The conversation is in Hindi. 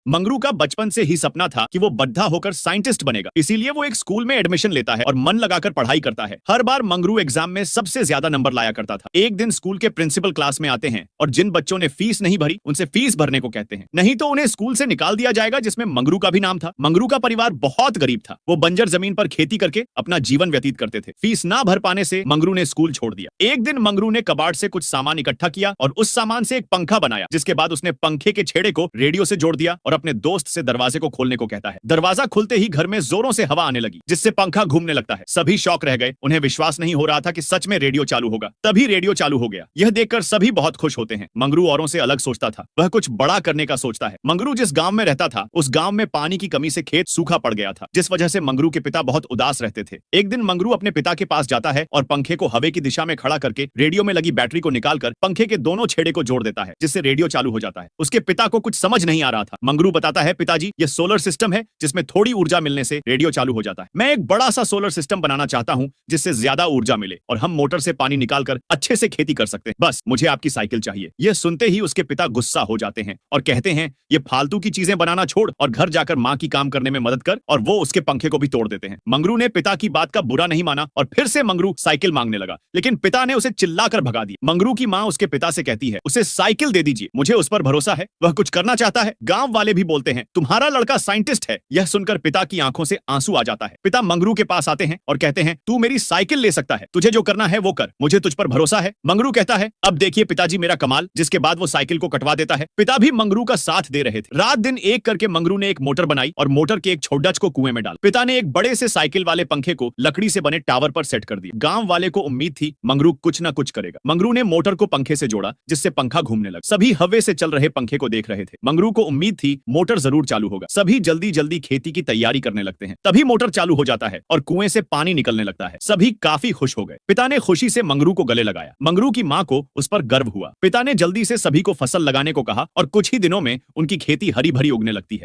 मंगरू का बचपन से ही सपना था कि वो बद्धा होकर साइंटिस्ट बनेगा। इसीलिए वो एक स्कूल में एडमिशन लेता है और मन लगाकर पढ़ाई करता है। हर बार मंगरू एग्जाम में सबसे ज्यादा नंबर लाया करता था। एक दिन स्कूल के प्रिंसिपल क्लास में आते हैं और जिन बच्चों ने फीस नहीं भरी उनसे फीस भरने को कहते हैं, नहीं तो उन्हें स्कूल से निकाल दिया जाएगा, जिसमें मंगरू का भी नाम था। मंगरू का परिवार बहुत गरीब था। वो बंजर जमीन पर खेती करके अपना जीवन व्यतीत करते थे। फीस ना भर पाने से मंगरू ने स्कूल छोड़ दिया। एक दिन मंगरू ने कबाड़ से कुछ सामान इकट्ठा किया और उस सामान से एक पंखा बनाया, जिसके बाद उसने पंखे के छेड़े को रेडियो से जोड़ दिया और अपने दोस्त से दरवाजे को खोलने को कहता है। दरवाजा खुलते ही घर में जोरों से हवा आने लगी, जिससे पंखा घूमने लगता है। सभी शॉक रह गए। उन्हें विश्वास नहीं हो रहा था कि सच में रेडियो चालू होगा। तभी रेडियो चालू हो गया। यह देखकर सभी बहुत खुश होते हैं। मंगरू औरों से अलग सोचता था। वह कुछ बड़ा करने का सोचता है। मंगरू जिस गांव में रहता था उस गांव में पानी की कमी से खेत सूखा पड़ गया था, जिस वजह से मंगरू के पिता बहुत उदास रहते थे। एक दिन मंगरू अपने पिता के पास जाता है और पंखे को हवा की दिशा में खड़ा करके रेडियो में लगी बैटरी को निकालकर पंखे के दोनों छेड़े को जोड़ देता है, जिससे रेडियो चालू हो जाता है। उसके पिता को कुछ समझ नहीं आ रहा था। मंगरू बताता है, पिताजी, यह सोलर सिस्टम है जिसमें थोड़ी ऊर्जा मिलने से रेडियो चालू हो जाता है। मैं एक बड़ा सा सोलर सिस्टम बनाना चाहता हूं जिससे ज्यादा ऊर्जा मिले और हम मोटर से पानी निकालकर अच्छे से खेती कर सकते हैं। बस मुझे आपकी साइकिल चाहिए। यह सुनते ही उसके पिता गुस्सा हो जाते हैं और कहते हैं, ये फालतू की चीजें बनाना छोड़ और घर जाकर माँ की काम करने में मदद कर, और वो उसके पंखे को भी तोड़ देते हैं। मंगरू ने पिता की बात का बुरा नहीं माना और फिर से मंगरू साइकिल मांगने लगा, लेकिन पिता ने उसे चिल्लाकर भगा दिया। मंगरू की माँ उसके पिता से कहती है, उसे साइकिल दे दीजिए, मुझे उस पर भरोसा है, वह कुछ करना चाहता है। गांव वाले भी बोलते हैं, तुम्हारा लड़का साइंटिस्ट है। यह सुनकर पिता की आंखों से आंसू आ जाता है। पिता मंगरू के पास आते हैं और कहते हैं, तू मेरी साइकिल ले सकता है, तुझे जो करना है वो कर, मुझे तुझ पर भरोसा है। मंगरू कहता है, अब देखिए पिताजी मेरा कमाल, जिसके बाद वो साइकिल को कटवा देता है। पिता भी मंगरू का साथ दे रहे थे। रात दिन एक करके मंगरू ने एक मोटर बनाई और मोटर के एक छोड़च को कुएं में डाला। पिता ने एक बड़े से साइकिल वाले पंखे को लकड़ी से बने टावर पर सेट कर दिया। गांव वाले को उम्मीद थी मंगरू कुछ न कुछ करेगा। मंगरू ने मोटर को पंखे से जोड़ा, जिससे पंखा घूमने लगा। सभी हवा से चल रहे पंखे को देख रहे थे। मंगरू को उम्मीद थी मोटर जरूर चालू होगा। सभी जल्दी जल्दी खेती की तैयारी करने लगते हैं। तभी मोटर चालू हो जाता है और कुएं से पानी निकलने लगता है। सभी काफी खुश हो गए। पिता ने खुशी से मंगरू को गले लगाया। मंगरू की माँ को उस पर गर्व हुआ। पिता ने जल्दी से सभी को फसल लगाने को कहा और कुछ ही दिनों में उनकी खेती हरी भरी उगने लगती है।